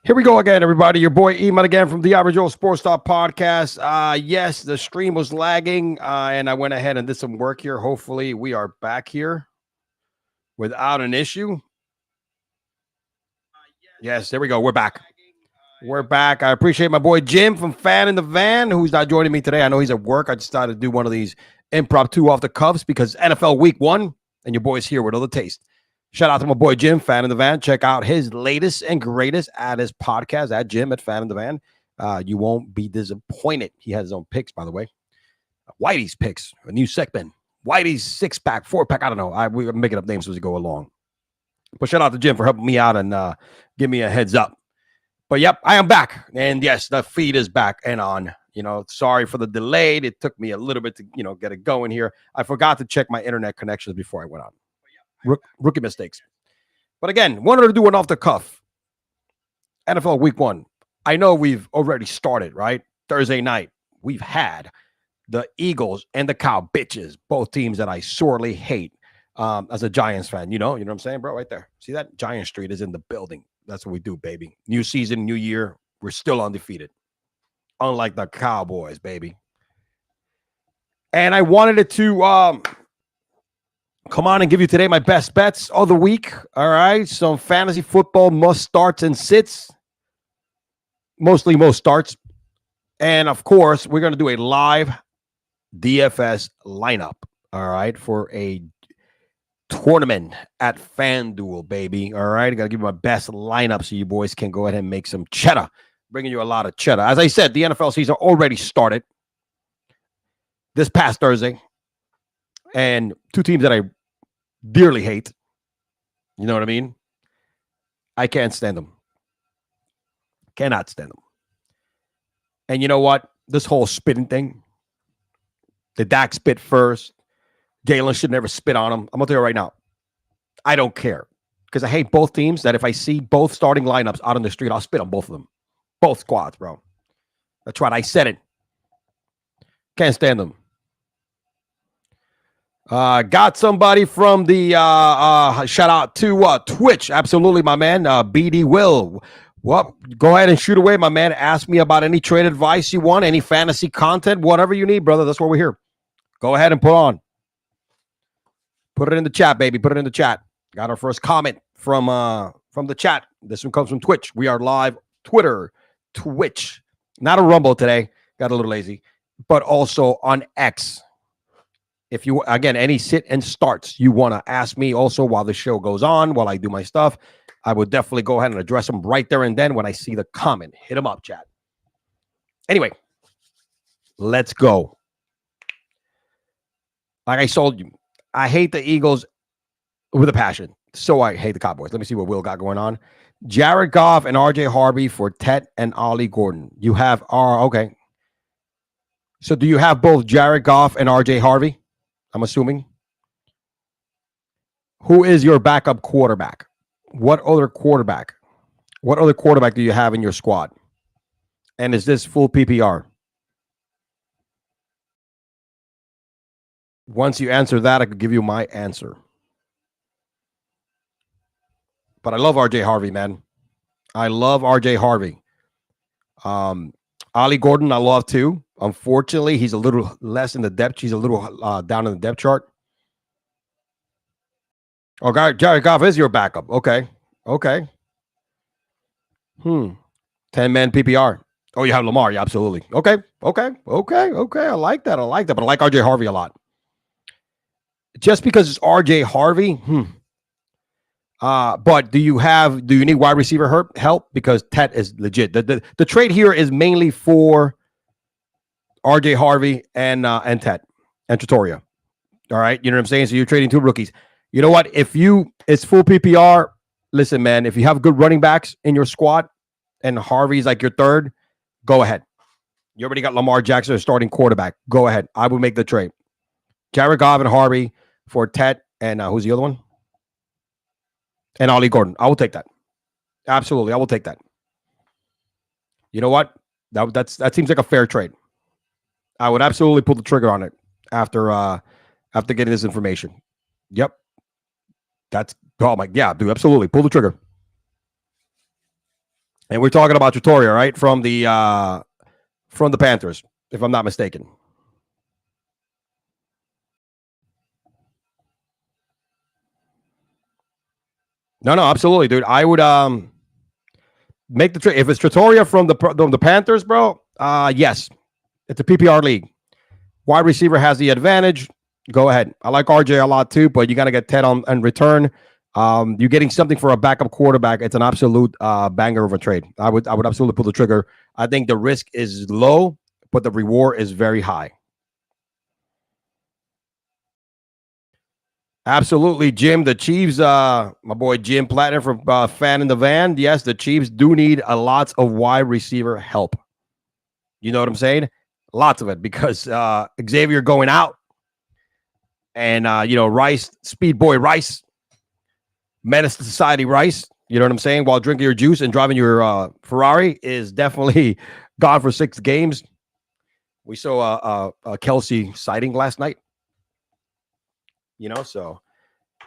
Here we go again, everybody. Your boy Eman again from the Average Joe Sports Talk Podcast. Yes, the stream was lagging, and I went ahead and did some work here. Hopefully, we are back here without an issue. Yes, there we go. We're back. We're back. I appreciate my boy Jim from Fan in the Van, who's not joining me today. I know he's at work. I just decided to do one of these impromptu off the cuffs because NFL Week 1, and your boy's here with all the taste. Shout out to my boy Jim, Fan in the Van. Check out his latest and greatest at his podcast at Jim at Fan in the Van. You won't be disappointed. He has his own picks, by the way. Whitey's picks, a new segment. Whitey's 6-pack, 4-pack. I don't know. We're making up names as we go along. But shout out to Jim for helping me out and give me a heads up. But yep, I am back. And yes, the feed is back and on. Sorry for the delay. It took me a little bit to, get it going here. I forgot to check my internet connections before I went on. Rookie mistakes. But again, wanted to do an off the cuff. NFL Week 1. I know we've already started, right? Thursday night, we've had the Eagles and the Cow Bitches, both teams that I sorely hate as a Giants fan. You know what I'm saying, bro? Right there. See that? Giant Street is in the building. That's what we do, baby. New season, new year. We're still undefeated. Unlike the Cowboys, baby. And I wanted it to come on and give you today my best bets of the week. All right. Some fantasy football must starts and sits. Mostly most starts. And of course, we're going to do a live DFS lineup. All right. For a tournament at FanDuel, baby. All right. I got to give you my best lineup so you boys can go ahead and make some cheddar. Bringing you a lot of cheddar. As I said, the NFL season already started this past Thursday. And two teams that I dearly hate. You know what I mean? I can't stand them. Cannot stand them. And you know what? This whole spitting thing. The Dak spit first. Galen should never spit on him. I'm going to tell you right now. I don't care. Because I hate both teams that if I see both starting lineups out on the street, I'll spit on both of them. Both squads, bro. That's right. I said it. Can't stand them. Got somebody from the shout out to Twitch. Absolutely, my man. BD Will. Well, go ahead and shoot away, my man. Ask me about any trade advice you want, any fantasy content, whatever you need, brother. That's what we're here. Go ahead and put it in the chat, baby. Put it in the chat. Got our first comment from the chat. This one comes from Twitch. We are live Twitter, Twitch. Not a Rumble today. Got a little lazy, but also on X. If you, again, any sit and starts you want to ask me also while the show goes on, while I do my stuff, I would definitely go ahead and address them right there and then when I see the comment. Hit them up, chat. Anyway, let's go. Like I told you, I hate the Eagles with a passion. So I hate the Cowboys. Let me see what Will got going on. Jared Goff and RJ Harvey for Tet and Ollie Gordon. You have, okay. So do you have both Jared Goff and RJ Harvey? I'm assuming. Who is your backup quarterback? What other quarterback do you have in your squad? And is this full PPR? Once you answer that, I could give you my answer. But I love RJ Harvey, man. I love RJ Harvey. Ollie Gordon, I love too. Unfortunately, he's a little less in the depth. He's a little down in the depth chart. Oh, Jared Goff is your backup. Okay. 10-man PPR. Oh, you have Lamar. Yeah, absolutely. Okay. I like that. But I like RJ Harvey a lot. Just because it's RJ Harvey, but do you need wide receiver help? Because Tet is legit. The trade here is mainly for RJ Harvey and Tet and Trattoria. All right. You know what I'm saying? So you're trading two rookies. You know what? It's full PPR. Listen, man, if you have good running backs in your squad and Harvey's like your third, go ahead. You already got Lamar Jackson as starting quarterback. Go ahead. I would make the trade. Jared Goff and Harvey for Tet and who's the other one? And Ollie Gordon. I will take that. Absolutely. I will take that. You know what? That seems like a fair trade. I would absolutely pull the trigger on it after getting this information. Yep. Yeah, dude, absolutely. Pull the trigger. And we're talking about Trattoria, right? From the Panthers, if I'm not mistaken. No, absolutely, dude. I would make the trade if it's Trattoria from the Panthers, bro. Yes, it's a PPR league. Wide receiver has the advantage. Go ahead. I like RJ a lot too, but you got to get Ted on in return. You're getting something for a backup quarterback. It's an absolute banger of a trade. I would absolutely pull the trigger. I think the risk is low, but the reward is very high. Absolutely, Jim. The Chiefs, my boy Jim Platinum from Fan in the Van. Yes, the Chiefs do need a lot of wide receiver help. You know what I'm saying? Lots of it because Xavier going out, and Rice, Speed Boy Rice, Menace to Society Rice. You know what I'm saying? While drinking your juice and driving your Ferrari is definitely gone for 6 games. We saw a Kelsey sighting last night. So.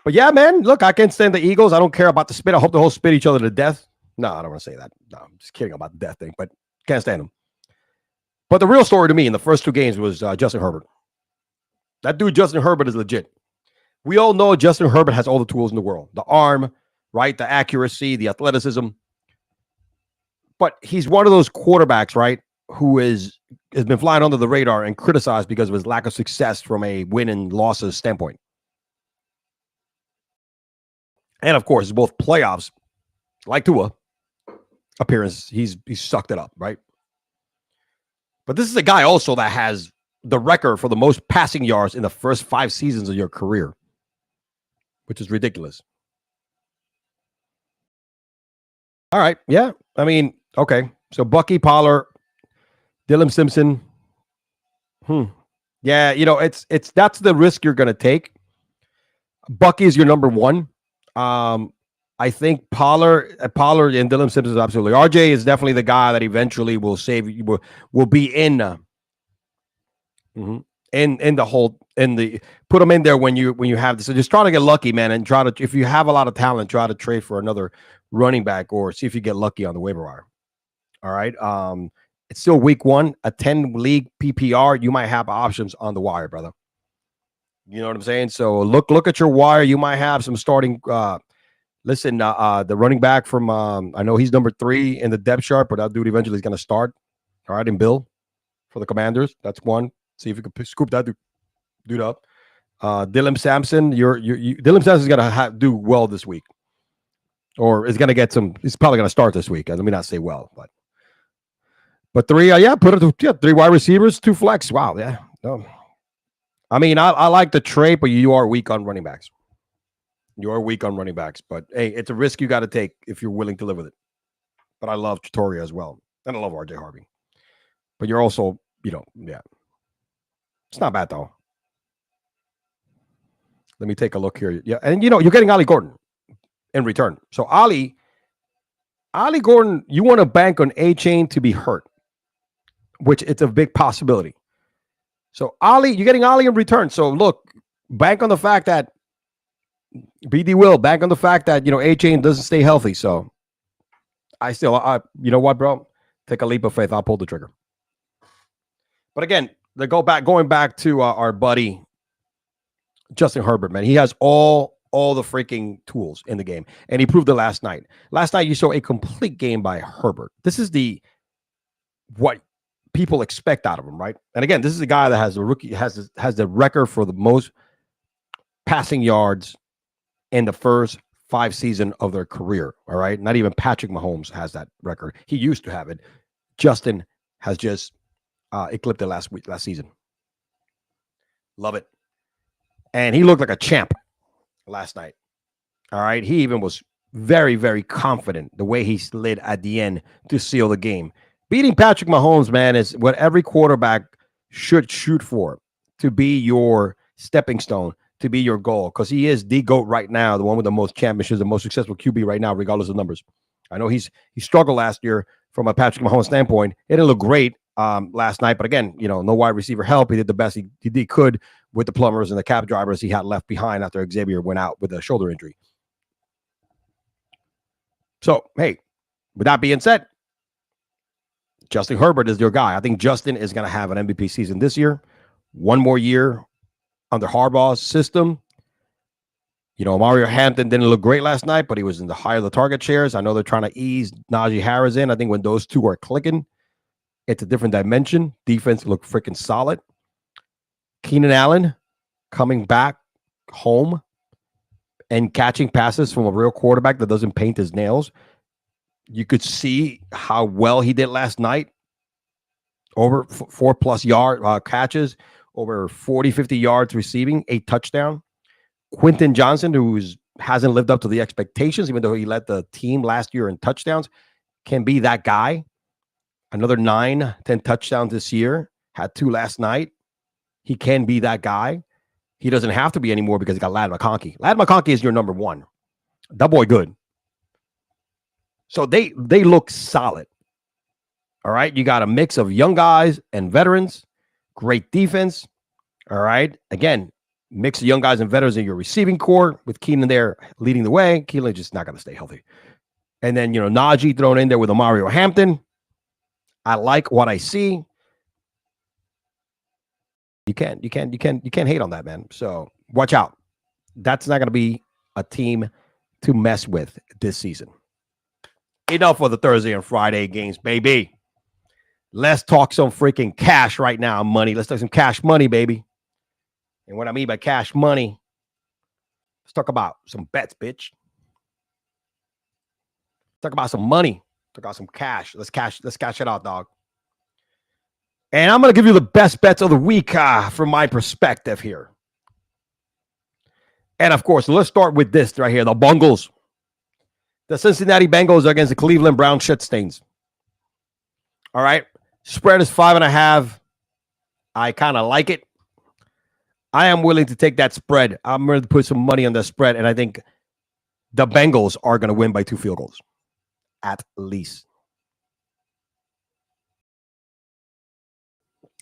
But yeah, man, look, I can't stand the Eagles. I don't care about the spit. I hope the whole spit each other to death. No, I don't want to say that. No, I'm just kidding about the death thing, but can't stand them. But the real story to me in the first 2 games was Justin Herbert. That dude, Justin Herbert, is legit. We all know Justin Herbert has all the tools in the world. The arm, right? The accuracy, the athleticism. But he's one of those quarterbacks, right, who has been flying under the radar and criticized because of his lack of success from a win and losses standpoint. And of course, both playoffs, like Tua, appearance, he's sucked it up, right? But this is a guy also that has the record for the most passing yards in the first 5 seasons of your career, which is ridiculous. All right. Yeah. I mean, okay. So Bucky, Pollard, Dylan Simpson. Yeah, it's that's the risk you're going to take. Bucky is your number 1. I think Pollard and Dylan Simpson is absolutely. RJ is definitely the guy that eventually will save you. Will be in the whole put him in there when you have this. So just try to get lucky, man, and try to, if you have a lot of talent, try to trade for another running back or see if you get lucky on the waiver wire. All right. It's still week 1, a 10 league PPR. You might have options on the wire, brother. You know what I'm saying? So look at your wire. You might have some starting. Listen, the running back from I know he's number 3 in the depth chart, but that dude eventually is going to start. All right, and Bill for the Commanders. That's one. See if you can scoop that dude up. Dylan Sampson, Dylan Sampson's going to do well this week, or is going to get some. He's probably going to start this week. Let me not say well, but 3. Put it 3 wide receivers, 2 flex. Wow, yeah. No. I mean, I like the trade, but you are weak on running backs. You are weak on running backs, but hey, it's a risk you got to take if you're willing to live with it. But I love Trattoria as well, and I love RJ Harvey. But you're also, yeah, it's not bad though. Let me take a look here. Yeah, and you're getting Ali Gordon in return. So Ali Gordon, you want to bank on A-Chain to be hurt, which it's a big possibility. So you're getting Ali in return. So look, bank on the fact that BD will bank on the fact that A-Chain doesn't stay healthy. So I you know what, bro? Take a leap of faith. I'll pull the trigger. But again, going back to our buddy Justin Herbert, man, he has all the freaking tools in the game, and he proved it last night. Last night you saw a complete game by Herbert. This is what people expect out of him, right? And again, this is a guy that has the record for the most passing yards in the first 5 seasons of their career. All right, not even Patrick Mahomes has that record. He used to have it. Justin has just eclipsed it last season. Love it, and he looked like a champ last night. All right, he even was very, very confident the way he slid at the end to seal the game. Beating Patrick Mahomes, man, is what every quarterback should shoot for, to be your stepping stone, to be your goal, because he is the GOAT right now, the one with the most championships, the most successful QB right now, regardless of numbers. I know he struggled last year from a Patrick Mahomes standpoint. It didn't look great last night, but again, no wide receiver help. He did the best he could with the plumbers and the cab drivers he had left behind after Xavier went out with a shoulder injury. So, hey, with that being said, Justin Herbert is your guy. I think Justin is going to have an MVP season this year. One more year under Harbaugh's system. You know, Mario Hampton didn't look great last night, but he was in the higher of the target shares. I know they're trying to ease Najee Harris in. I think when those two are clicking, it's a different dimension. Defense looked freaking solid. Keenan Allen coming back home and catching passes from a real quarterback that doesn't paint his nails. You could see how well he did last night. Over 4+ yard catches, over 40, 50 yards receiving, 8 touchdowns. Quentin Johnson, who hasn't lived up to the expectations, even though he led the team last year in touchdowns, can be that guy. Another 9, 10 touchdowns this year. Had 2 last night. He can be that guy. He doesn't have to be anymore because he got Ladd McConkey. Ladd McConkey is your number 1. That boy good. So they look solid. All right. You got a mix of young guys and veterans. Great defense. All right. Again, mix of young guys and veterans in your receiving core with Keenan there leading the way. Keenan just not going to stay healthy. And then, you know, Najee thrown in there with a Mario Hampton. I like what I see. You can't hate on that, man. So watch out. That's not going to be a team to mess with this season. Enough for the Thursday and Friday games, baby. Let's talk some freaking cash right now, money. Let's talk some cash money, baby. And what I mean by cash money, let's talk about some bets, bitch. Talk about some money. Talk about some cash. Let's cash it out, dog. And I'm going to give you the best bets of the week from my perspective here. And of course, let's start with this right here, the Bungles. The Cincinnati Bengals against the Cleveland Brown Shitstains. All right. Spread is 5.5. I kind of like it. I am willing to take that spread. I'm going to put some money on the spread, and I think the Bengals are going to win by 2 field goals, at least.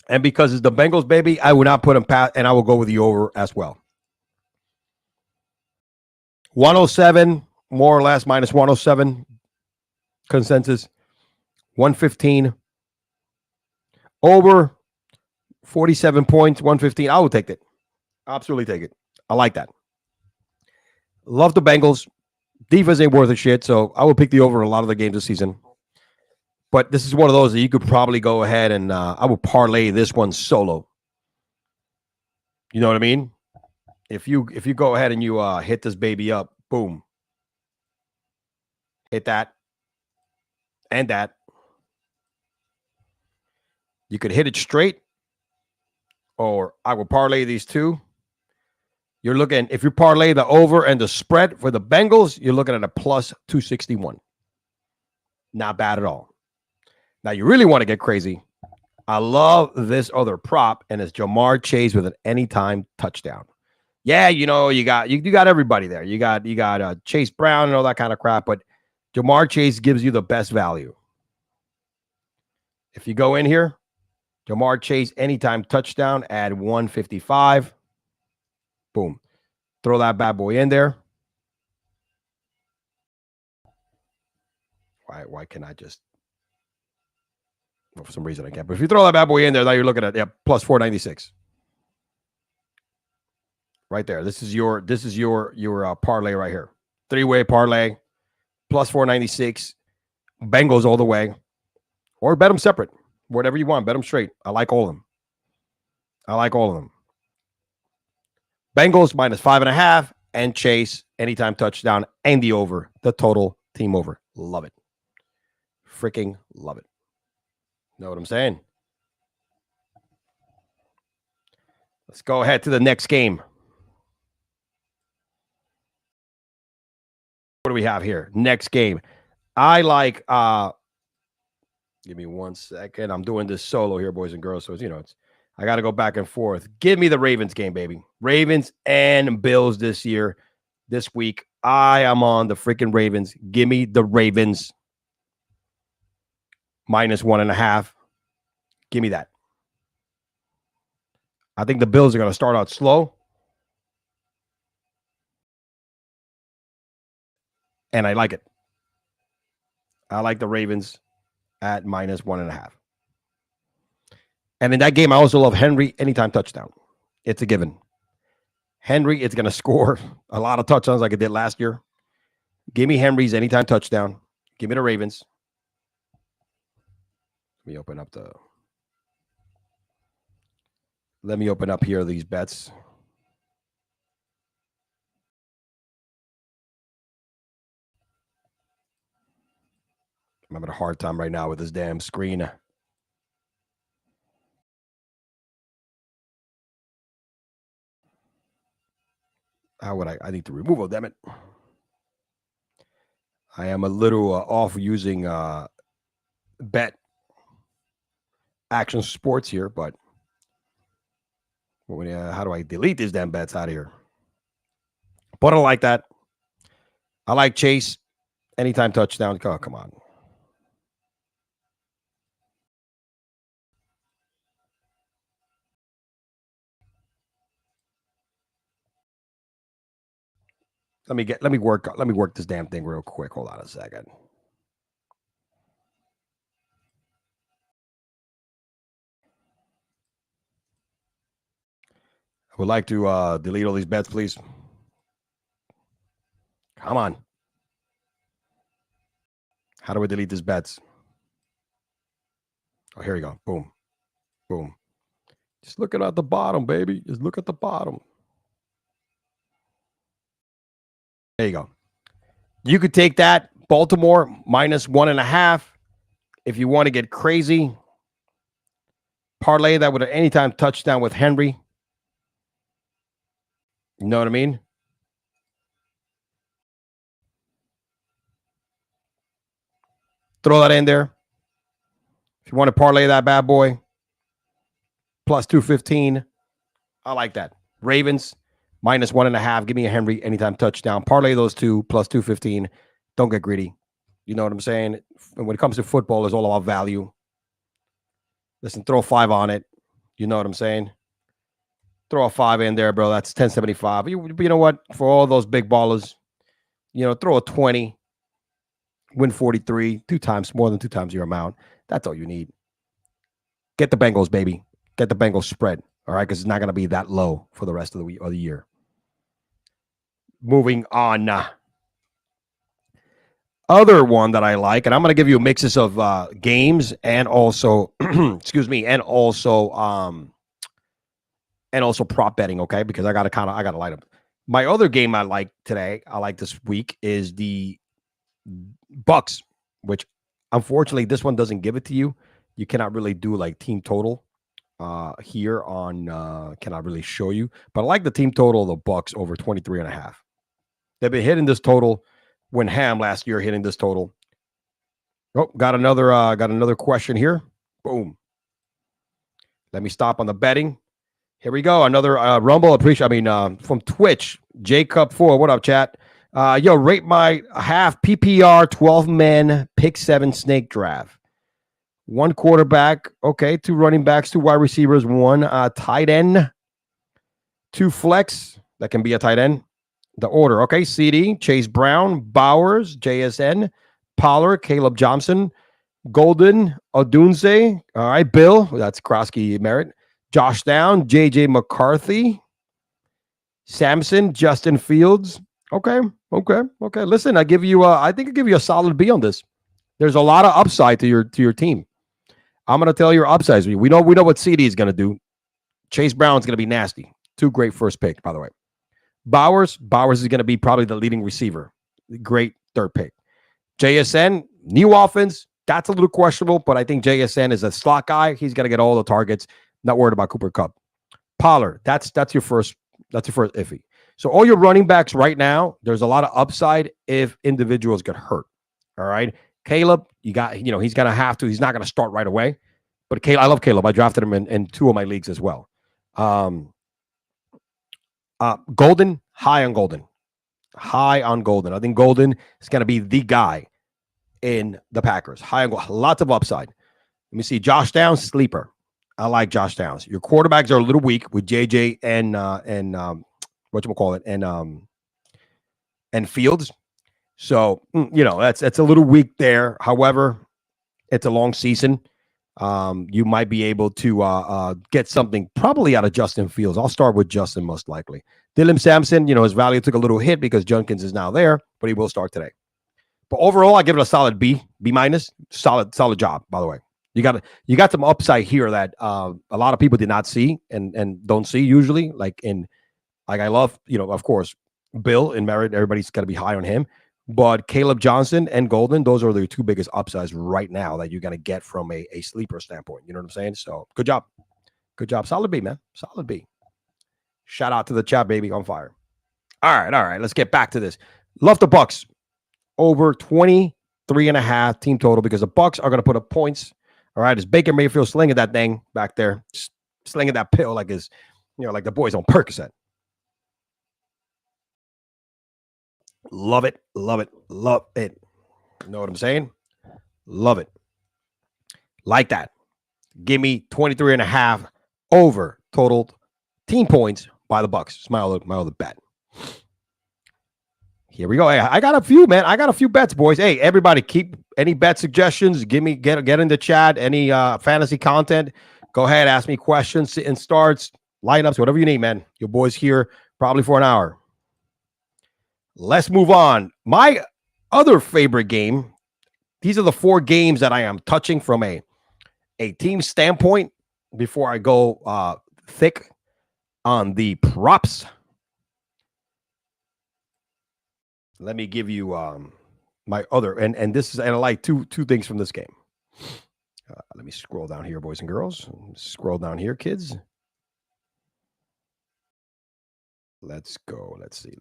And because it's the Bengals, baby, I will not put them past, and I will go with the over as well. 107, more or less, minus 107 consensus. 115. Over 47 points, 115. I will take it. Absolutely take it. I like that. Love the Bengals. Defense ain't worth a shit, so I will pick the over in a lot of the games this season. But this is one of those that you could probably go ahead and I will parlay this one solo. You know what I mean? If you go ahead and you hit this baby up, boom. Hit that and that. You could hit it straight, or I will parlay these two. You're looking, if you parlay the over and the spread for the Bengals, you're looking at a plus 261. Not bad at all. Now, you really want to get crazy. I love this other prop, and it's Jamar Chase with an anytime touchdown. Yeah, you know, you got everybody there. You got Chase Brown and all that kind of crap, but Jamar Chase gives you the best value. If you go in here, Jamar Chase anytime touchdown at 155. Boom. Throw that bad boy in there. Why can I just... Well, for some reason I can't. But if you throw that bad boy in there, now you're looking at plus 496. Right there. This is your parlay right here. 3-way parlay, plus 496. Bengals all the way. Or bet them separate. Whatever you want. Bet them straight. I like all of them. Bengals minus 5.5 and Chase anytime touchdown and the over. The total team over. Love it. Freaking love it. Know what I'm saying? Let's go ahead to the next game. What do we have here? Next game. I like give me 1 second. I'm doing this solo here, boys and girls. So I got to go back and forth. Give me the Ravens game, baby. Ravens and Bills this week. I am on the freaking Ravens. Give me the Ravens. Minus 1.5. Give me that. I think the Bills are going to start out slow. And I like it. I like the Ravens at minus 1.5. And in that game, I also love Henry anytime touchdown. It's a given. Henry is going to score a lot of touchdowns like it did last year. Give me Henry's anytime touchdown. Give me the Ravens. Let me open up here these bets. I'm having a hard time right now with this damn screen. How would I need to remove it, damn it. I am a little off using bet action sports here, but how do I delete these damn bets out of here? But I like that. I like Chase anytime touchdown. Oh, come on. Let me work this damn thing real quick. Hold on a second. I would like to delete all these bets, please. Come on. How do I delete these bets? Oh, here we go. Boom. Boom. Just look at the bottom, baby. Just look at the bottom. There you go. You could take that Baltimore -1.5 if you want to get crazy. Parlay that with an anytime touchdown with Henry. You know what I mean? Throw that in there. If you want to parlay that bad boy, +215. I like that. Ravens -1.5. Give me a Henry anytime touchdown. Parlay those two +215. Don't get greedy. You know what I'm saying? And when it comes to football, it's all about value. Listen, throw 5 on it. You know what I'm saying? Throw a 5 in there, bro. That's 1075. You know what? For all those big ballers, throw a 20, win 43, more than 2 times your amount. That's all you need. Get the Bengals, baby. Get the Bengals spread. All right, because it's not going to be that low for the rest of the week or the year. Moving on. Other one that I like, and I'm going to give you mixes of games and also, excuse me, and also prop betting. Okay, because I got to light up. My other game I like this week is the Bucks, which unfortunately this one doesn't give it to you. You cannot really do like team total here on cannot really show you, but I like the team total of the Bucks over 23.5. They've been hitting this total when Ham last year hitting this total. Oh, got another question here. Boom. Let me stop on the betting. Here we go. Another Rumble from Twitch. Jacob4. What up, chat? Rate my half PPR 12-man pick 7 snake draft. 1 quarterback. Okay. 2 running backs, 2 wide receivers, 1 tight end, 2 flex. That can be a tight end. The order. Okay. CD, Chase Brown, Bowers, JSN, Pollard, Caleb Johnson, Golden, Odunze. All right. Bill. That's Krosky Merritt. Josh Down, JJ McCarthy, Samson, Justin Fields. Okay. Listen, I think I give you a solid B on this. There's a lot of upside to your team. I'm going to tell your upsides. We know what CD is going to do. Chase Brown's going to be nasty. 2 great first pick, by the way. Bowers is going to be probably the leading receiver. Great 3rd pick. JSN, new offense. That's a little questionable, but I think JSN is a slot guy. He's going to get all the targets. Not worried about Cooper Kupp. Pollard, that's your first iffy. So all your running backs right now, there's a lot of upside if individuals get hurt. All right. Caleb, he's going to have to. He's not going to start right away. But I love Caleb. I drafted him in 2 of my leagues as well. Golden, high on Golden. I think Golden is going to be the guy in the Packers. Lots of upside. Let me see. Josh Downs, sleeper. I like Josh Downs. Your quarterbacks are a little weak with JJ and Fields. So, that's a little weak there. However, it's a long season. you might be able to get something probably out of Justin Fields. I'll start with Justin most likely. Dylan Sampson, his value took a little hit because Jenkins is now there, but he will start today. But overall, I give it a solid B minus. Solid job, by the way. You got some upside here that a lot of people did not see and don't see usually. Like I love, of course, Bill in Merritt. Everybody's got to be high on him. But Caleb Johnson and Golden, those are the two biggest upsides right now that you're going to get from a sleeper standpoint. You know what I'm saying? So good job. Good job. Solid B, man. Solid B. Shout out to the chat, baby, on fire. All right. Let's get back to this. Love the Bucks over 23.5 team total because the Bucks are going to put up points. All right. Is Baker Mayfield slinging that thing back there? Just slinging that pill like like the boys on Percocet. Love it. Love it. Love it. You know what I'm saying? Love it. Like that. Give me 23.5 over total team points by the Bucks. It's my other bet. Here we go. Hey, I got a few, man. I got a few bets, boys. Hey, everybody, keep any bet suggestions. Get in the chat. Any fantasy content. Go ahead, ask me questions, sit and starts, lineups, whatever you need, man. Your boy's here probably for an hour. Let's move on. My other favorite game. These are the 4 games that I am touching from a team standpoint before I go thick on the props. Let me give you my other and this is, and I like two things from this game. Let me scroll down here, boys and girls. Scroll down here, kids. Let's go. Let's see.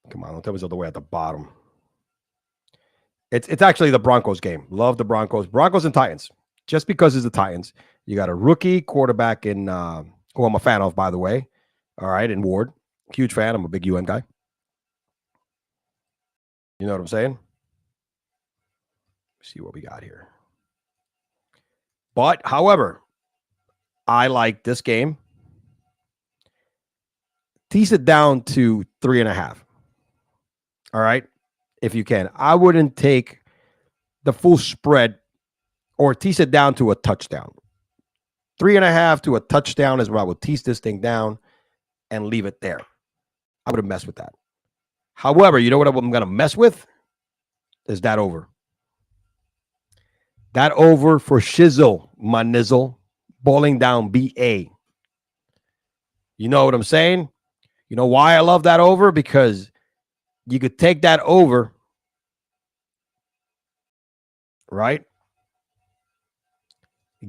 Come on, don't tell me it's all the way at the bottom. It's actually the Broncos game. Love the Broncos. Broncos and Titans. Just because it's the Titans. You got a rookie quarterback in who I'm a fan of, by the way. All right, in Ward. Huge fan. I'm a big UM guy. You know what I'm saying? Let's see what we got here. But, however, I like this game. Tease it down to 3.5. All right, if you can. I wouldn't take the full spread or tease it down to a touchdown. 3.5 to a touchdown is where I would tease this thing down and leave it there. I would have messed with that. However, you know what I'm going to mess with? Is that over. That over for Shizzle, my nizzle, bowling down BA. You know what I'm saying? You know why I love that over? Because you could take that over, right?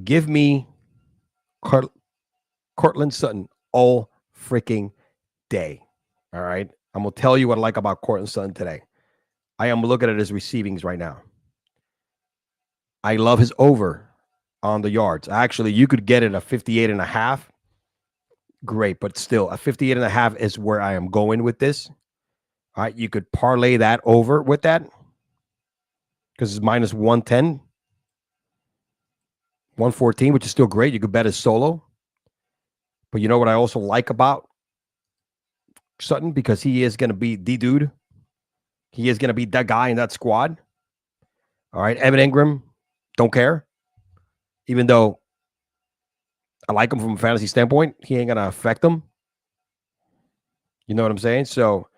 Give me Cortland Sutton all freaking day. All right. I'm going to tell you what I like about Cortland Sutton today. I am looking at his receivings right now. I love his over on the yards. Actually, you could get it at 58.5. Great. But still, a 58.5 is where I am going with this. All right, you could parlay that over with that because it's minus 110, 114, which is still great. You could bet his solo. But you know what I also like about Sutton? Because he is going to be the dude. He is going to be that guy in that squad. All right, Evan Ingram, don't care. Even though I like him from a fantasy standpoint, he ain't going to affect them. You know what I'm saying? So,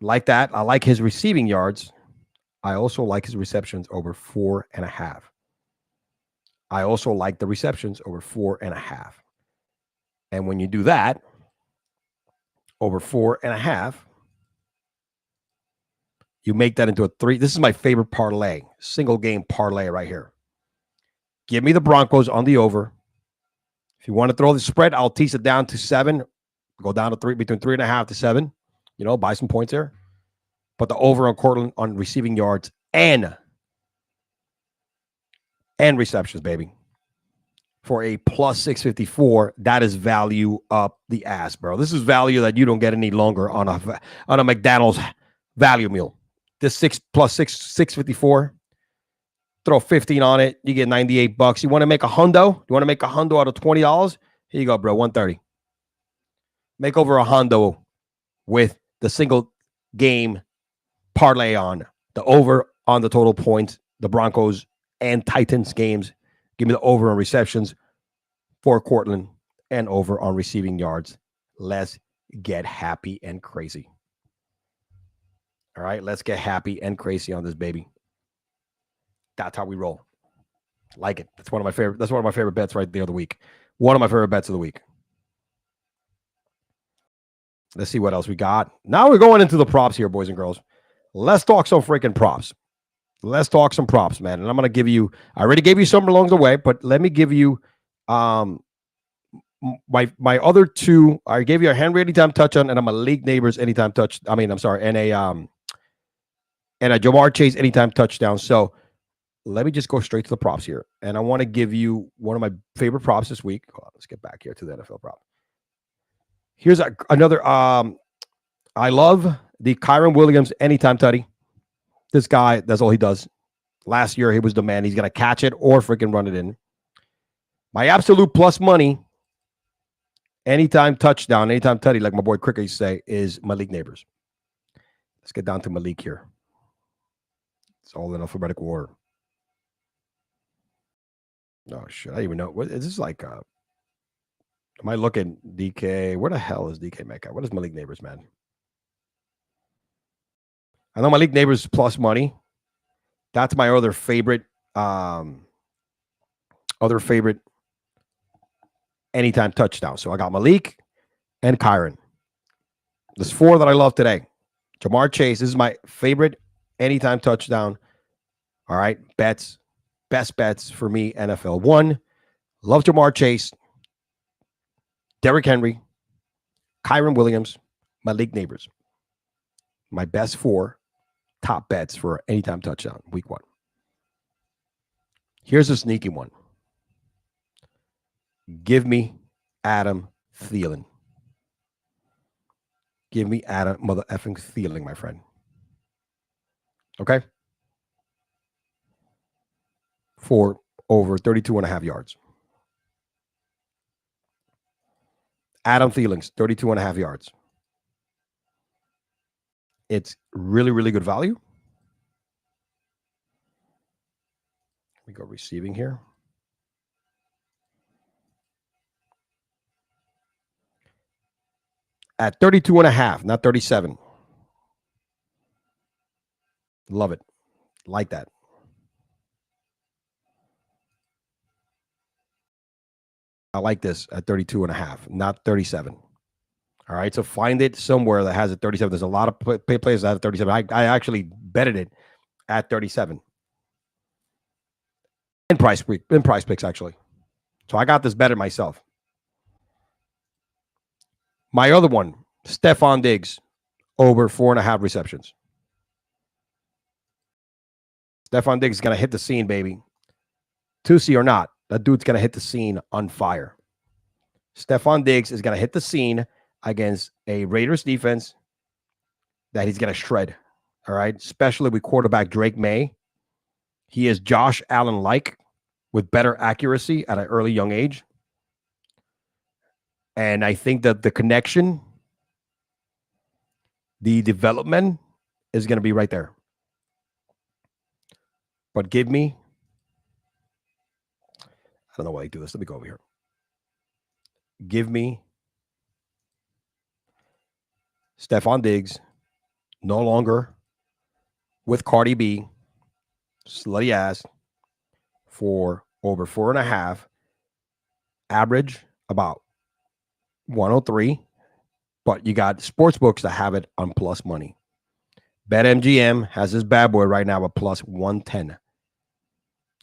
like that. I like his receiving yards. I also like his receptions over 4.5. I also like the receptions over 4.5. And when you do that, over 4.5, you make that into a 3. This is my favorite parlay, single game parlay right here. Give me the Broncos on the over. If you want to throw the spread, I'll tease it down to 7. Go down to 3, between 3.5 to 7. Buy some points there. But the over on Cortland on receiving yards and receptions, baby. For a plus 654, that is value up the ass, bro. This is value that you don't get any longer on a McDonald's value meal. This 654, throw 15 on it, you get $98. You want to make a hundo? You want to make a hundo out of $20? Here you go, bro. 130. Make over a hundo with the single game parlay on the over on the total points, the Broncos and Titans games. Give me the over on receptions for Cortland and over on receiving yards. Let's get happy and crazy. All right, let's get happy and crazy on this baby. That's how we roll. Like it. That's one of my favorite. That's one of my favorite bets right there of the week. One of my favorite bets of the week. Let's see what else we got. Now we're going into the props here, boys and girls. Let's talk some freaking props. Let's talk some props, man. And I'm going to give you, I already gave you some along the way, but let me give you my other two. I gave you a Henry anytime touchdown and a Malik Neighbors anytime touch. And a Jamar Chase anytime touchdown. So let me just go straight to the props here. And I want to give you one of my favorite props this week. Hold on, let's get back here to the NFL prop. Here's another. I love the Kyron Williams anytime tutty. This guy, that's all he does. Last year, he was the man. He's going to catch it or freaking run it in. My absolute plus money, anytime touchdown, anytime tutty, like my boy Cricket used to say, is Malik Neighbors. Let's get down to Malik here. It's all in alphabetical order. Oh, shit. I don't even know. What is this like? Am I looking DK? Where the hell is DK Metcalf? What is Malik Neighbors, man? I know Malik Neighbors plus money. That's my other favorite. Anytime touchdown. So I got Malik and Kyron. There's four that I love today. Jamar Chase. This is my favorite anytime touchdown. All right. Bets. Best bets for me. NFL 1. Love Jamar Chase. Derrick Henry. Kyron Williams. Malik Neighbors. My best four top bets for anytime touchdown, week 1. Here's a sneaky one. Give me Adam Thielen. Give me Adam mother effing Thielen, my friend. Okay? For over 32.5 yards. Adam Thielen's 32.5 yards. It's really, really good value. We go receiving here. At 32.5, not 37. Love it. Like that. I like this at 32.5, not 37. All right, so find it somewhere that has a 37. There's a lot of players that have 37. I actually betted it at 37. In price picks, actually. So I got this betted myself. My other one, Stephon Diggs, over 4.5 receptions. Stephon Diggs is going to hit the scene, baby. 2C or not, that dude's going to hit the scene on fire. Stephon Diggs is going to hit the scene against a Raiders defense that he's going to shred. All right. Especially with quarterback Drake May. He is Josh Allen-like with better accuracy at an early young age. And I think that the connection, the development is going to be right there. But give me, I don't know why I do this. Let me go over here. Give me Stephon Diggs, no longer with Cardi B, slutty ass, for over 4.5, average about 103, but you got sports books that have it on plus money. BetMGM has this bad boy right now at plus 110,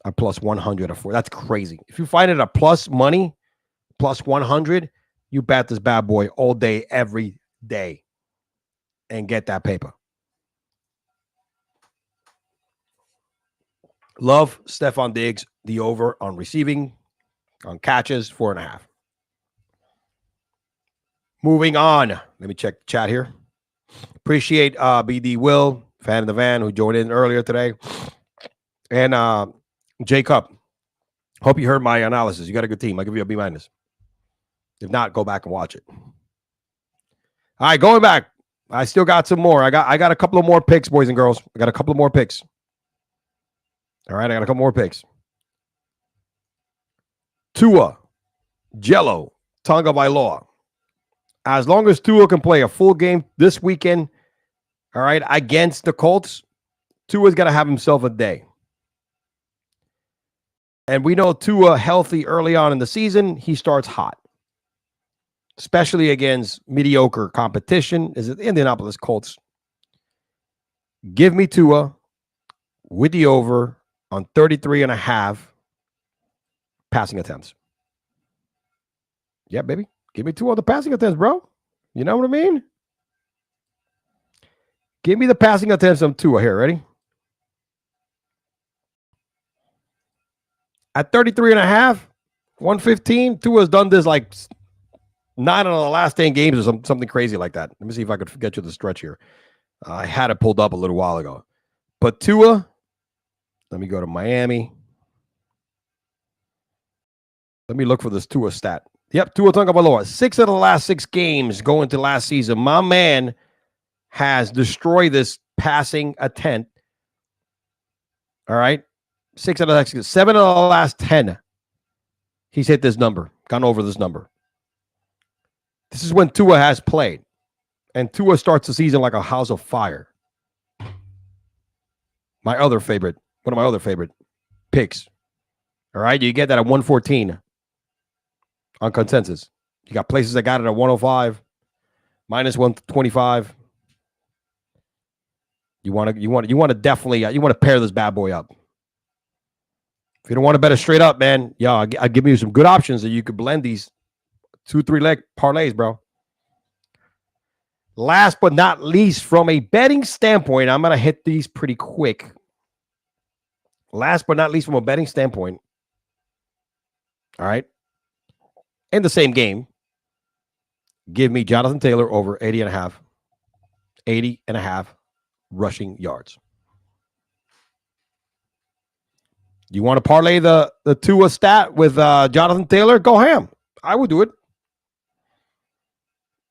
a plus 100, or 4. That's crazy. If you find it a plus money, plus 100, you bet this bad boy all day, every day, and get that paper. Love Stephon Diggs, the over on receiving, on catches, 4.5. Moving on. Let me check the chat here. Appreciate BD Will, fan of the van, who joined in earlier today. And Jacob, hope you heard my analysis. You got a good team. I'll give you a B-. If not, go back and watch it. All right, going back. I still got some more. I got a couple of more picks, boys and girls. I got a couple of more picks. All right, I got a couple more picks. Tua, Jello, Tonga Bailoa. As long as Tua can play a full game this weekend, all right, against the Colts, Tua's got to have himself a day. And we know Tua healthy early on in the season, he starts hot, especially against mediocre competition. Is it the Indianapolis Colts? Give me Tua with the over on 33.5 passing attempts. Yeah, baby. Give me Tua on the passing attempts, bro. You know what I mean? Give me the passing attempts on Tua here. Ready? At 33.5, 115, Tua's done this like 9 out of the last 10 games or something crazy like that. Let me see if I could get you the stretch here. I had it pulled up a little while ago. But Tua, let me go to Miami. Let me look for this Tua stat. Yep, Tua Tagovailoa. 6 of the last 6 games going to last season. My man has destroyed this passing attempt. All right. 6 out of the last 7 of the last 10. He's hit this number, gone over this number. This is when Tua has played. And Tua starts the season like a house of fire. One of my other favorite picks. All right. You get that at 114 on consensus. You got places that got it at 105, minus 125. You want to definitely pair this bad boy up. If you don't want to bet it straight up, man, I'll give you some good options that you could blend these 2-3 leg parlays, bro. Last but not least, from a betting standpoint, I'm going to hit these pretty quick. Last but not least, from a betting standpoint, all right, in the same game, give me Jonathan Taylor over 80.5 rushing yards. You want to parlay the Tua stat with Jonathan Taylor? Go ham. I would do it.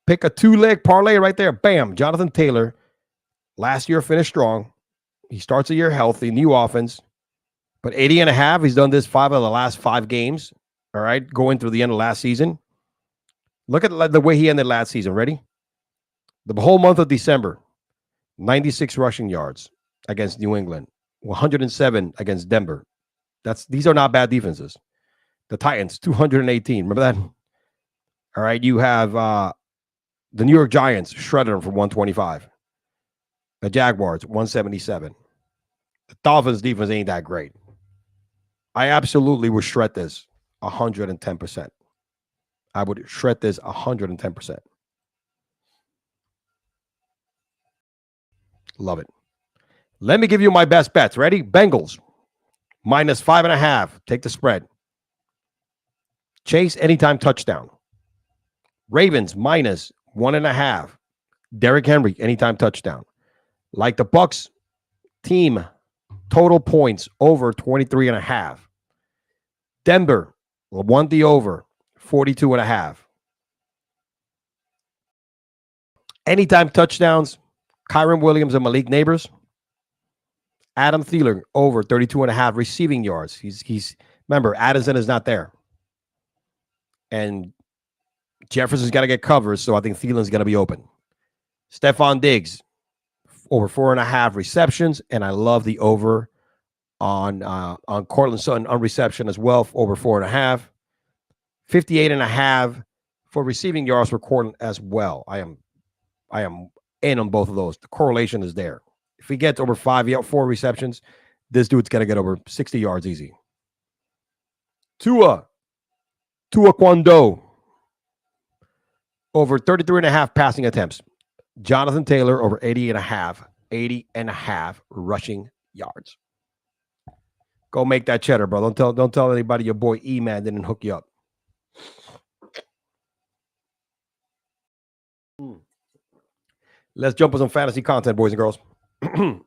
Pick a 2-leg parlay right there. Bam. Jonathan Taylor. Last year finished strong. He starts the year healthy. New offense. But 80.5, he's done this 5 of the last 5 games. All right. Going through the end of last season. Look at the way he ended last season. Ready? The whole month of December. 96 rushing yards against New England. 107 against Denver. These are not bad defenses. The Titans, 218. Remember that? All right. You have the New York Giants shredded them for 125. The Jaguars, 177. The Dolphins defense ain't that great. I absolutely would shred this 110%. I would shred this 110%. Love it. Let me give you my best bets. Ready? Bengals. Minus 5.5. Take the spread. Chase anytime touchdown. Ravens minus 1.5. Derrick Henry anytime touchdown. Like the Bucks team total points over 23.5. Denver will want the over 42.5. Anytime touchdowns. Kyron Williams and Malik Neighbors. Adam Thielen over 32.5 receiving yards. He's remember, Addison is not there. And Jefferson's got to get covered, so I think Thielen's going to be open. Stephon Diggs over 4.5 receptions, and I love the over on Cortland Sutton on reception as well, over 4.5. 58.5 for receiving yards for Cortland as well. I am in on both of those. The correlation is there. If he gets over 4 receptions, this dude's going to get over 60 yards easy. Tua Kwando over 33.5 passing attempts. Jonathan Taylor over 80.5 rushing yards. Go make that cheddar, bro. Don't tell anybody your boy E-Man didn't hook you up. Let's jump with some fantasy content, boys and girls. I'm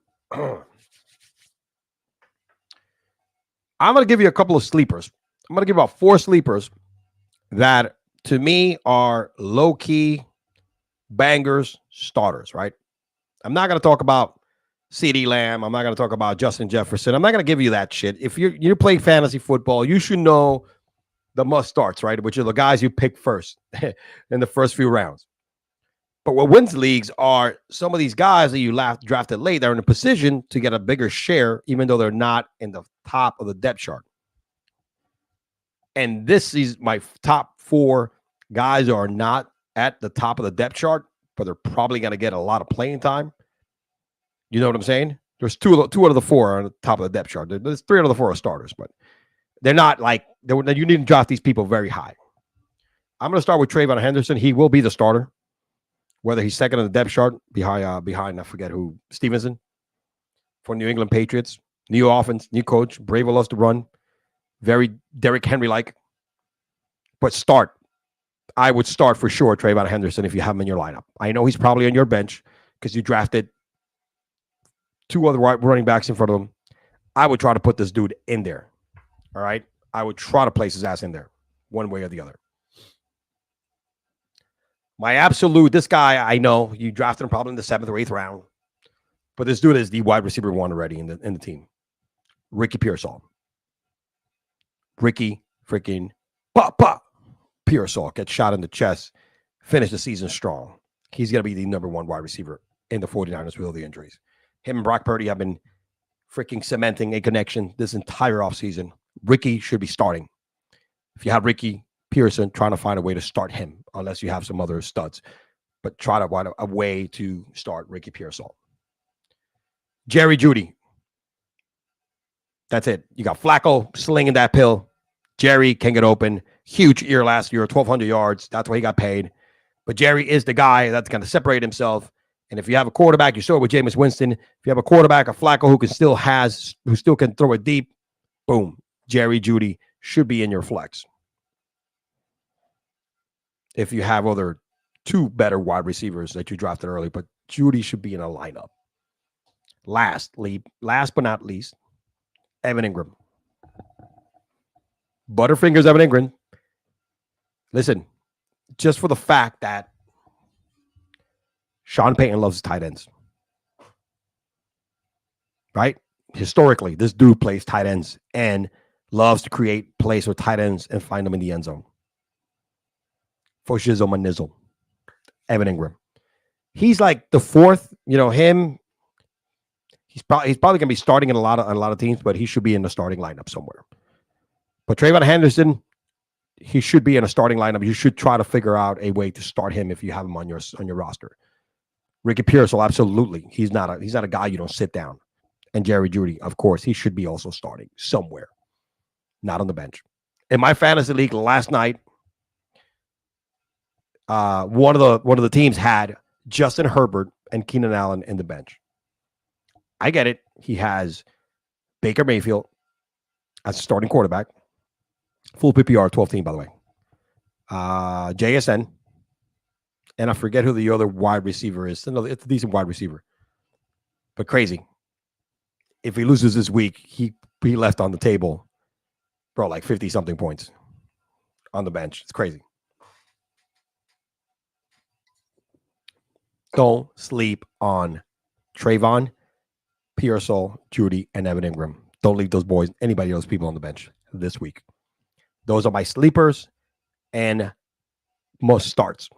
going to give you a couple of sleepers. I'm going to give about 4 sleepers that, to me, are low-key bangers, starters, right? I'm not going to talk about CeeDee Lamb. I'm not going to talk about Justin Jefferson. I'm not going to give you that shit. If you play fantasy football, you should know the must starts, right? Which are the guys you pick first in the first few rounds. But what wins leagues are some of these guys that you drafted late. They're in a position to get a bigger share, even though they're not in the top of the depth chart. And this is my top 4 guys who are not at the top of the depth chart, but they're probably going to get a lot of playing time. You know what I'm saying? There's two out of the 4 on the top of the depth chart. There's 3 out of the 4 are starters, but they're not like you need to draft these people very high. I'm going to start with Trayvon Henderson. He will be the starter, whether he's second on the depth chart behind I forget who, Stevenson for New England Patriots. New offense, new coach. Bravo loves to run. Very Derrick Henry-like. But start. I would start for sure Trayvon Henderson if you have him in your lineup. I know he's probably on your bench because you drafted 2 other running backs in front of him. I would try to put this dude in there. All right? I would try to place his ass in there one way or the other. This guy, I know you drafted him probably in the 7th or 8th round, but this dude is the wide receiver 1 already in the team. Ricky Pearsall. Ricky freaking Pearsall gets shot in the chest, finish the season strong. He's going to be the number 1 wide receiver in the 49ers with all the injuries. Him and Brock Purdy have been freaking cementing a connection this entire offseason. Ricky should be starting. If you have Ricky Pearson, trying to find a way to start him, unless you have some other studs. But try to find a way to start Ricky Pearsall. Jerry Jeudy. That's it. You got Flacco slinging that pill. Jerry can get open. Huge year last year, 1,200 yards. That's why he got paid. But Jerry is the guy that's going to separate himself. And if you have a quarterback, you saw it with Jameis Winston. If you have a quarterback, a Flacco who still can throw it deep, boom. Jerry Jeudy should be in your flex. If you have other 2 better wide receivers that you drafted early, but Jeudy should be in a lineup. Last but not least, Evan Ingram. Butterfingers Evan Ingram. Listen, just for the fact that Sean Payton loves tight ends. Right? Historically, this dude plays tight ends and loves to create plays with tight ends and find them in the end zone. For shizzle my nizzle. Evan Ingram. He's like the 4th, him. He's probably going to be starting in a lot of teams, but he should be in the starting lineup somewhere. But Trayvon Henderson, he should be in a starting lineup. You should try to figure out a way to start him if you have him on your roster. Ricky Pearsall, absolutely. He's not a guy you don't sit down. And Jerry Jeudy, of course, he should be also starting somewhere, not on the bench. In my fantasy league last night, one of the teams had Justin Herbert and Keenan Allen in the bench. I get it. He has Baker Mayfield as a starting quarterback. Full PPR, 12 team, by the way. JSN. And I forget who the other wide receiver is. No, it's a decent wide receiver. But crazy. If he loses this week, he left on the table, bro, like 50-something points on the bench. It's crazy. Don't sleep on Trayvon, Pearsall, Jeudy, and Evan Ingram. Don't leave anybody of those people on the bench this week. Those are my sleepers and most starts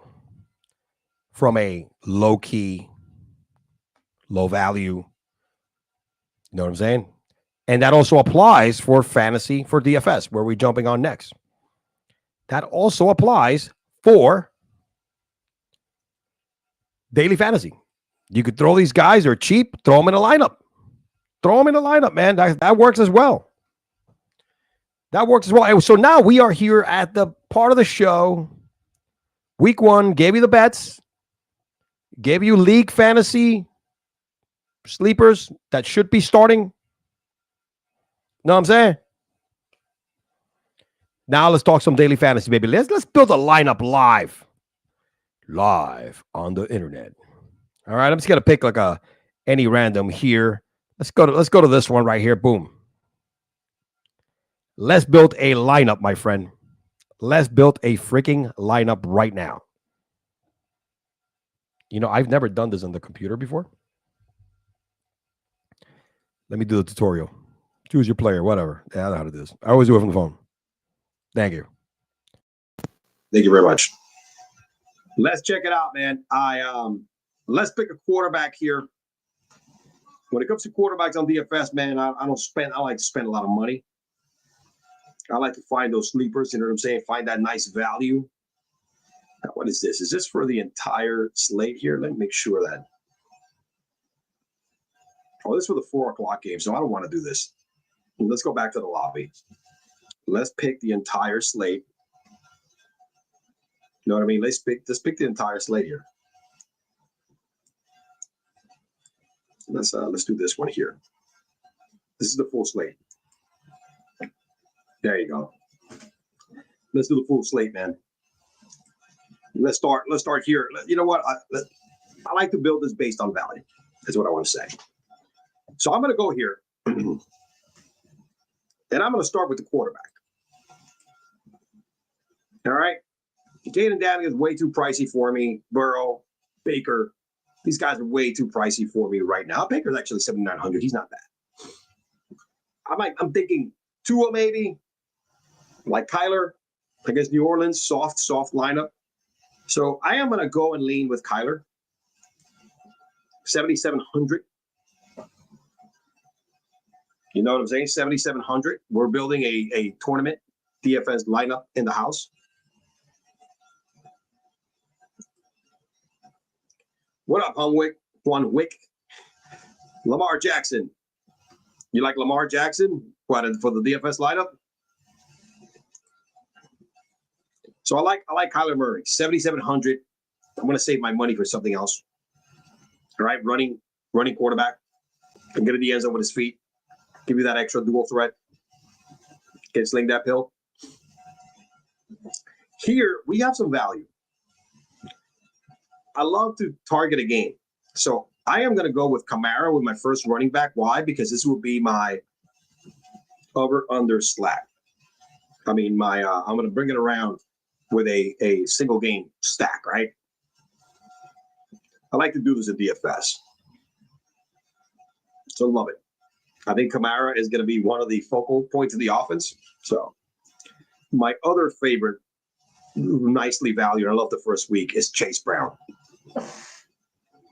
from a low-key, low-value, you know what I'm saying? And that also applies for fantasy, for DFS, where we're jumping on next. That also applies for daily fantasy. You could throw these guys, they're cheap, throw them in a lineup. Throw them in a lineup, man. That works as well. That works as well. So now we are here at the part of the show. Week 1, gave you the bets. Gave you league fantasy sleepers that should be starting. Know what I'm saying? Now let's talk some daily fantasy, baby. Let's build a lineup live on the internet. All right, I'm just gonna pick like any random here. Let's go to this one right here. Boom. Let's build a lineup, my friend. Let's build a freaking lineup right now. I've never done this on the computer before. Let me do the tutorial. Choose your player, whatever. Yeah, I know how to do this. I always do it from the phone. Thank you. Thank you very much. Let's check it out, man. Let's pick a quarterback here. When it comes to quarterbacks on DFS, man, I like to spend a lot of money. I like to find those sleepers, you know what I'm saying? Find that nice value. Now, what is this? Is this for the entire slate here? Let me make sure that. Oh, this is for the 4 o'clock game, so I don't want to do this. Let's go back to the lobby. Let's pick the entire slate. You know what I mean? Let's pick the entire slate here. Let's do this one here. This is the full slate. There you go. Let's do the full slate, man. Let's start here. You know what? I like to build this based on value. That's what I want to say. So I'm going to go here, and I'm going to start with the quarterback. All right. Jaden Daniels is way too pricey for me. Burrow, Baker, these guys are way too pricey for me right now. Baker's actually 7,900. He's not bad. I'm thinking Tua maybe, like Kyler against New Orleans, soft lineup. So I am going to go and lean with Kyler, 7,700. You know what I'm saying? 7,700. We're building a tournament DFS lineup in the house. What up, Juan Wick? Lamar Jackson. You like Lamar Jackson? What, for the DFS lineup? So I like Kyler Murray, 7,700. I'm going to save my money for something else. All right, running quarterback. Can get in the end zone with his feet. Give you that extra dual threat. Can sling that pill. Here, we have some value. I love to target a game. So I am going to go with Kamara with my first running back. Why? Because this will be my over-under slack. I mean, I'm going to bring it around with a single game stack, right? I like to do this in DFS. So love it. I think Kamara is going to be one of the focal points of the offense. So my other favorite, nicely valued, I love the first week, is Chase Brown.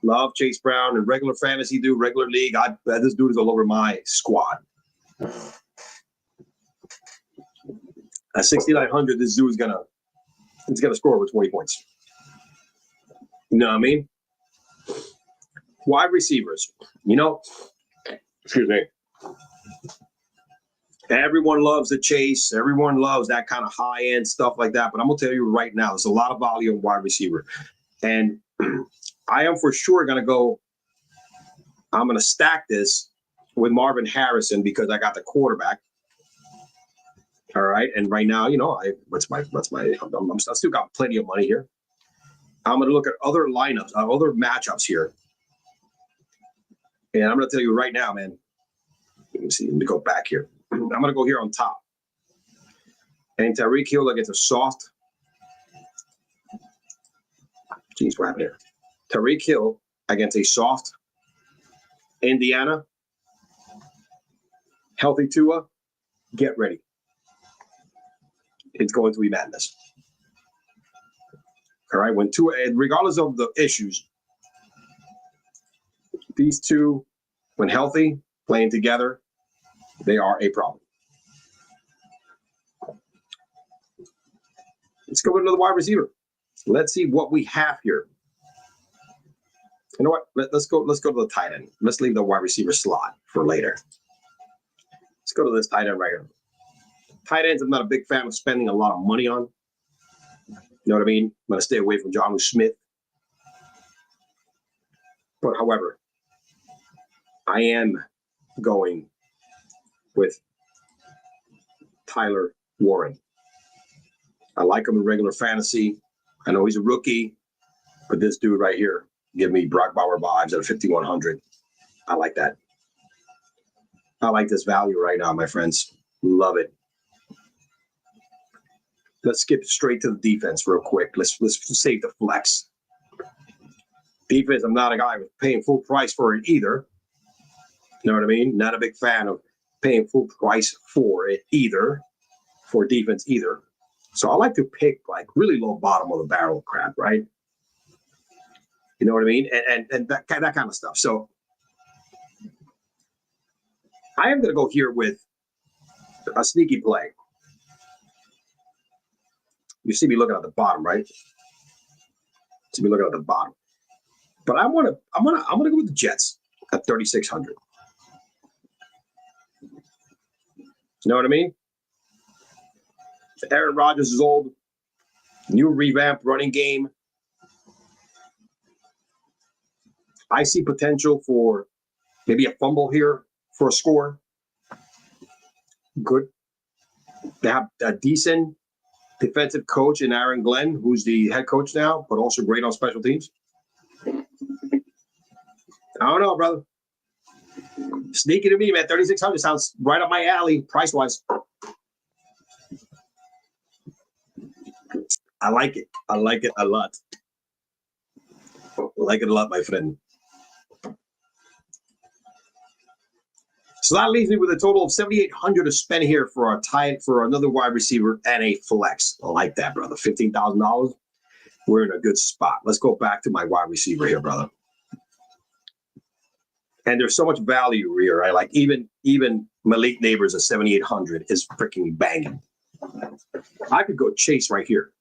Love Chase Brown in regular fantasy, regular league. This dude is all over my squad. At 6,900, this dude is gonna score over 20 points. You know what I mean? Wide receivers. You know, excuse me. Everyone loves the chase. Everyone loves that kind of high-end stuff like that. But I'm going to tell you right now, there's a lot of value in wide receiver. And I am for sure going to go – I'm going to stack this with Marvin Harrison because I got the quarterback. All right. And right now, you know, I still got plenty of money here. I'm going to look at other lineups, other matchups here. And I'm going to tell you right now, man. Let me see. Let me go back here. I'm going to go here on top. And Tyreek Hill against a soft. Jeez, what happened here? Tyreek Hill against a soft Indiana. Healthy Tua. Get ready. It's going to be madness. All right. When Tua, regardless of the issues, these two, when healthy, playing together, they are a problem. Let's go with another wide receiver. Let's see what we have here. You know what? Let's go to the tight end. Let's leave the wide receiver slot for later. Let's go to this tight end right here. Tight ends, I'm not a big fan of spending a lot of money on. You know what I mean? I'm going to stay away from Jonnu Smith. But however, I am going with Tyler Warren. I like him in regular fantasy. I know he's a rookie, but this dude right here give me Brock Bauer vibes at 5,100. I like that. I like this value right now, my friends. Love it. Let's skip straight to the defense real quick. Let's save the flex. Defense, I'm not a guy with paying full price for it either. You know what I mean? Not a big fan of paying full price for it either, for defense either. So I like to pick like really low bottom of the barrel crap, right? You know what I mean? And that kind of stuff. So I am going to go here with a sneaky play. You see me looking at the bottom, right? See me looking at the bottom. But I'm gonna go with the Jets at 3,600. You know what I mean? Aaron Rodgers is old. New revamped running game. I see potential for maybe a fumble here for a score. Good. They have a decent defensive coach in Aaron Glenn, who's the head coach now, but also great on special teams. I don't know, brother. Sneaky to me, man. 3,600 sounds right up my alley, price-wise. I like it. I like it a lot. I like it a lot, my friend. So that leaves me with a total of 7,800 to spend here for a tie for another wide receiver and a flex. I like that, brother. $15,000. We're in a good spot. Let's go back to my wide receiver here, brother. And there's so much value here, right? Like even Malik Neighbors at 7,800 is freaking banging. I could go chase right here.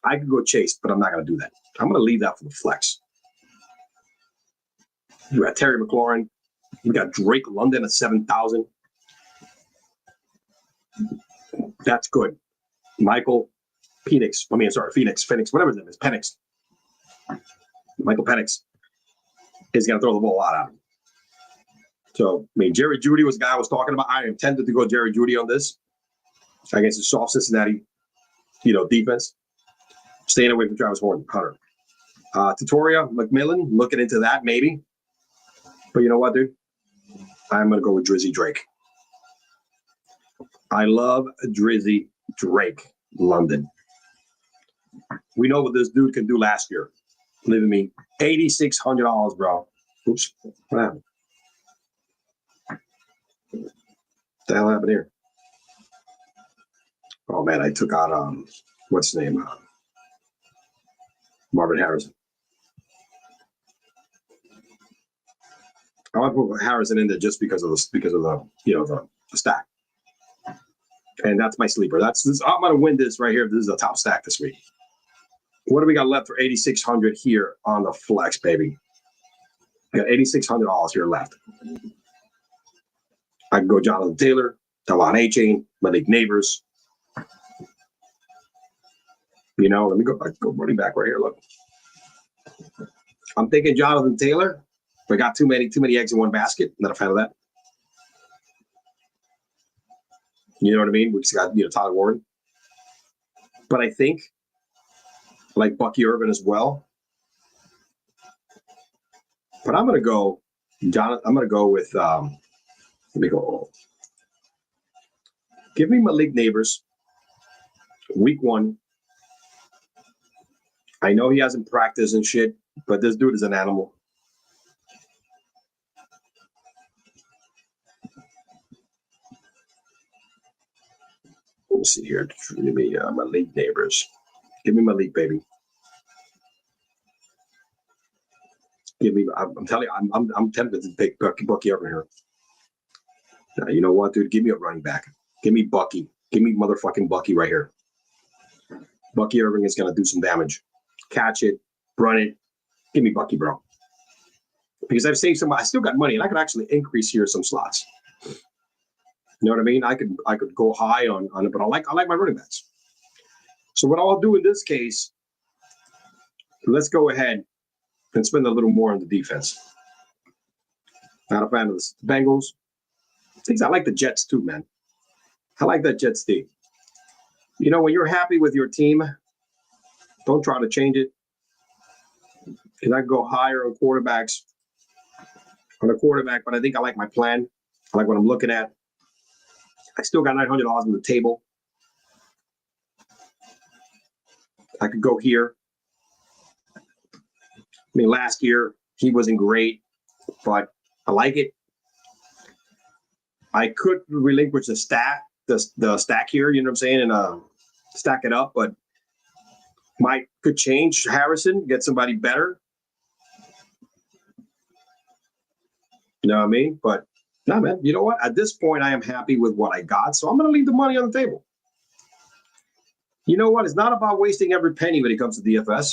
I could go chase, but I'm not going to do that. I'm going to leave that for the flex. You got Terry McLaurin. We got Drake London at 7,000. That's good. Phoenix, whatever his name is, Penix. Michael Penix is going to throw the ball out at him. So, I mean, Jerry Jeudy was the guy I was talking about. I am tempted to go Jerry Jeudy on this against the soft Cincinnati, defense. Staying away from Travis Hunter. Tutoria, McMillan, looking into that maybe. But you know what, dude? I'm going to go with Drizzy Drake. I love Drizzy Drake, London. We know what this dude can do last year. Leaving me $8,600, bro. Oops. What happened? What the hell happened here? Oh, man, I took out, what's his name? Marvin Harrison. I want to put Harrison in there just because of the stack. And that's my sleeper. I'm going to win this right here. This is a top stack this week. What do we got left for 8,600 here on the flex, baby? I got $8,600 here left. I can go Jonathan Taylor, Devon A-Chain, Malik Neighbors. Let me go running back right here. Look, I'm thinking Jonathan Taylor. But I got too many eggs in one basket. Not a fan of that. You know what I mean? We just got Tyler Warren. But I think I like Bucky Irvin as well. But I'm gonna go with let me go. Give me Malik Neighbors. Week 1. I know he hasn't practiced and shit, but this dude is an animal. Let me see here. Give me Malik Neighbors. Give me Malik, baby. Give me. I'm telling you, I'm tempted to take Bucky over here. Now, you know what, dude? Give me a running back. Give me Bucky. Give me motherfucking Bucky right here. Bucky Irving is gonna do some damage. Catch it, run it. Give me Bucky, bro. Because I've saved some. I still got money, and I could actually increase here some slots. You know what I mean? I could go high on it, but I like my running backs. So what I'll do in this case, let's go ahead and spend a little more on the defense. Not a fan of the Bengals. I like the Jets too, man. I like that Jets team. When you're happy with your team, don't try to change it. Because I can go higher on quarterbacks. On a quarterback, but I think I like my plan. I like what I'm looking at. I still got $900 on the table. I could go here. I mean, last year he wasn't great, but I like it. I could relinquish the stack here, you know what I'm saying, and stack it up, but could change Harrison, get somebody better. You know what I mean? But no, man, you know what? At this point, I am happy with what I got, so I'm going to leave the money on the table. You know what? It's not about wasting every penny when it comes to DFS.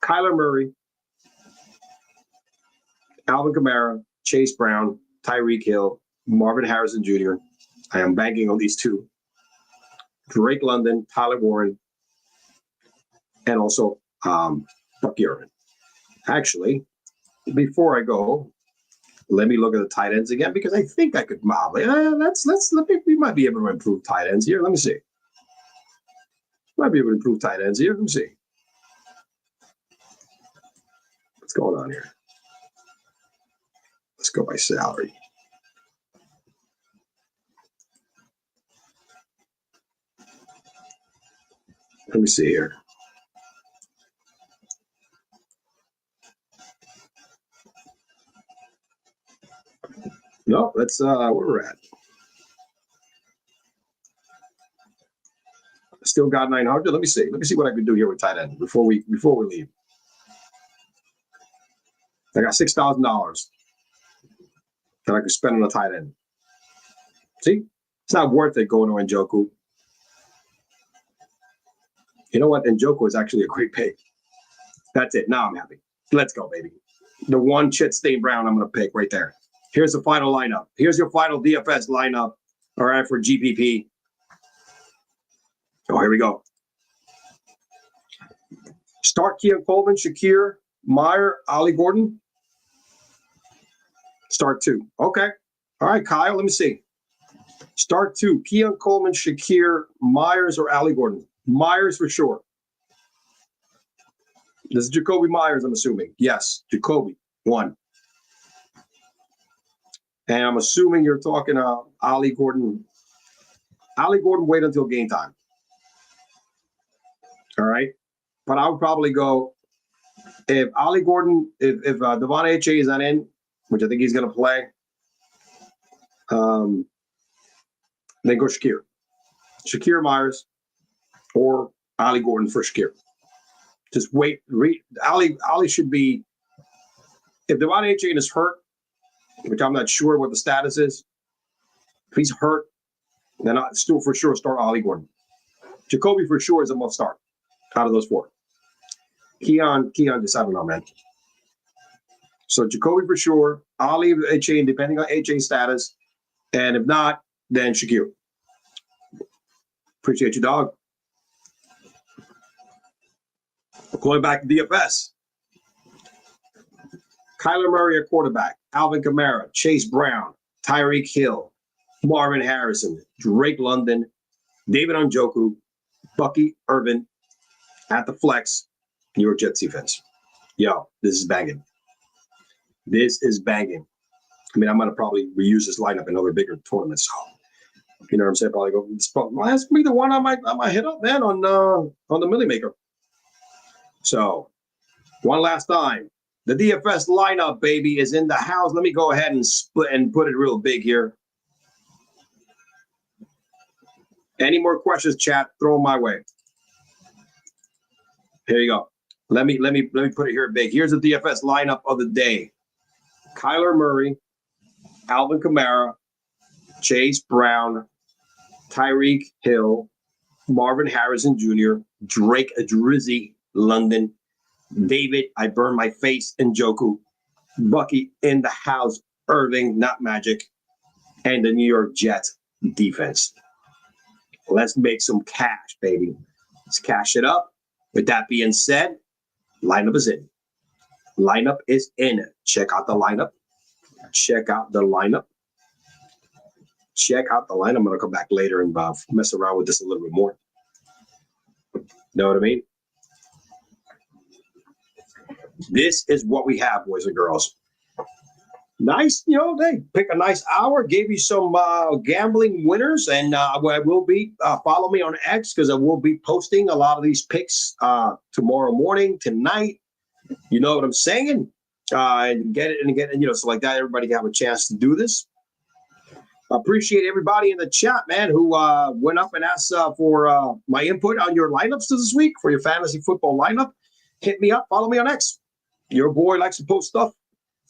Kyler Murray, Alvin Kamara, Chase Brown, Tyreek Hill, Marvin Harrison Jr. I am banking on these two. Drake London, Tyler Warren, and also Bucky Irvin. Actually, before I go, let me look at the tight ends again because I think I could we might be able to improve tight ends here. Let me see. Might be able to improve tight ends here. Let me see. What's going on here? Let's go by salary. Let me see here. No, that's where we're at. Still got 900. Let me see. Let me see what I can do here with tight end before we leave. I got $6,000 that I could spend on a tight end. See, it's not worth it going to Njoku. You know what? Njoku is actually a great pick. That's it. Now I'm happy. Let's go, baby. The one Chit Stain Brown I'm going to pick right there. Here's the final lineup. Here's your final DFS lineup. All right, for GPP. Oh, here we go. Start Keon Coleman, Shakir, Meyer, Ollie Gordon. Start 2. Okay. All right, Kyle, let me see. Start 2. Keon Coleman, Shakir, Myers, or Ollie Gordon. Myers for sure. This is Jacoby Myers, I'm assuming. Yes, Jacoby, 1. And I'm assuming you're talking Ollie Gordon. Ollie Gordon, wait until game time. All right. But I would probably go if Ollie Gordon, if Devon H.A. is not in, which I think he's going to play, then go Shakir. Shakir Myers or Ollie Gordon for Shakir. Just wait. Ollie should be, if Devon H.A. is hurt, which I'm not sure what the status is, if he's hurt, then I still for sure start Ollie Gordon. Jacoby for sure is a must start out of those 4. Keon, just I don't know, man. So Jacoby for sure, Ollie, H.A., depending on H.A. status, and if not, then Shakir. Appreciate you, dog. Going back to DFS. Kyler Murray at quarterback, Alvin Kamara, Chase Brown, Tyreek Hill, Marvin Harrison, Drake London, David Njoku, Bucky Irvin at the flex, New York Jets defense. Yo, this is banging. This is banging. I mean, I'm going to probably reuse this lineup in other bigger tournaments. So, you know what I'm saying? Probably go, well, that's me the one I might hit up, man, on the Millie Maker. So, one last time. The DFS lineup, baby, is in the house. Let me go ahead and split and put it real big here. Any more questions, chat? Throw them my way. Here you go. Let me put it here big. Here's the DFS lineup of the day. Kyler Murray, Alvin Kamara, Chase Brown, Tyreek Hill, Marvin Harrison Jr., Drake Drizzy London, David, I burn my face, Njoku, Bucky in the house, Irving, not Magic, and the New York Jets defense. Let's make some cash, baby. Let's cash it up. With that being said, lineup is in. Lineup is in. Check out the lineup. Check out the lineup. Check out the lineup. I'm going to come back later and mess around with this a little bit more. Know what I mean? This is what we have, boys and girls. Nice, they pick a nice hour, gave you some gambling winners, and I will be, follow me on X because I will be posting a lot of these picks tomorrow morning, tonight. You know what I'm saying? and get it and get it, so like that, everybody can have a chance to do this. Appreciate everybody in the chat, man, who went up and asked for my input on your lineups this week for your fantasy football lineup. Hit me up, follow me on X. Your boy likes to post stuff.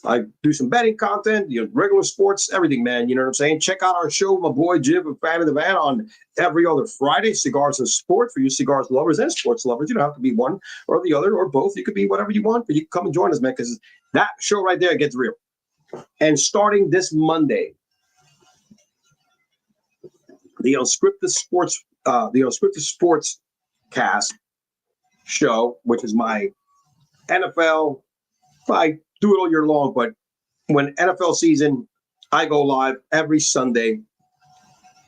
I do some betting content, regular sports, everything, man. You know what I'm saying? Check out our show, my boy Jim from Fan in the Van, on every other Friday. Cigars and Sport for you cigars lovers and sports lovers. You don't have to be one or the other or both. You could be whatever you want, but you can come and join us, man, because that show right there gets real. And starting this Monday, the Unscripted Sports Cast show, which is my NFL. I do it all year long, but when NFL season, I go live every Sunday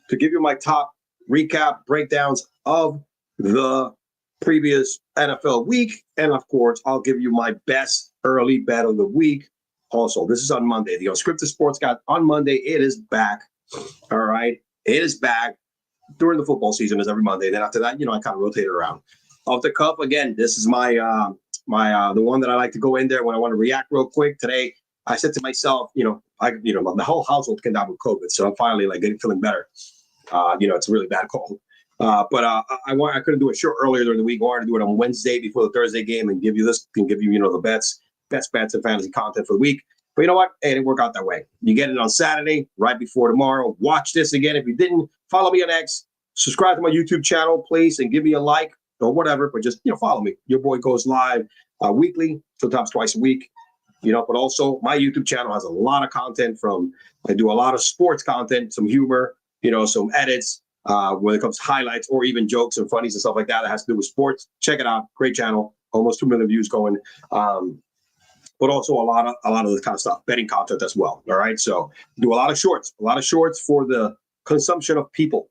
to give you my top recap breakdowns of the previous NFL week. And of course, I'll give you my best early bet of the week. Also, this is on Monday. The Unscripted Sports Cast on Monday. It is back. All right. It is back during the football season, as every Monday. Then after that, I kind of rotate it around. Off the cuff, again, this is my the one that I like to go in there when I want to react real quick. Today, I said to myself, the whole household came down with COVID, so I'm finally feeling better. It's a really bad cold. But I couldn't do a show earlier during the week. I wanted to do it on Wednesday before the Thursday game and give you the best bets and fantasy content for the week. But you know what? Hey, it didn't work out that way. You get it on Saturday, right before tomorrow. Watch this again. If you didn't, follow me on X. Subscribe to my YouTube channel, please, and give me a like or whatever. But just, follow me. Your boy goes live weekly, sometimes twice a week. But also my YouTube channel has a lot of content I do a lot of sports content, some humor, some edits when it comes to highlights or even jokes and funnies and stuff like that that has to do with sports. Check it out. Great channel. Almost 2 million views going. But also a lot of this kind of stuff, betting content as well. All right. So do a lot of shorts for the consumption of people.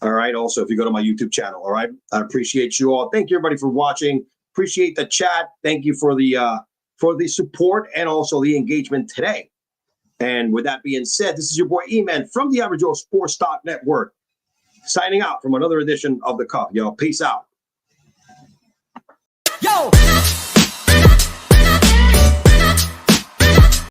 All right. Also, if you go to my YouTube channel, all right. I appreciate you all. Thank you, everybody, for watching. Appreciate the chat. Thank you for the support and also the engagement today. And with that being said, this is your boy E-Man from the Average Joe Sports Talk Network, signing out from another edition of The Cuff. Yo, peace out.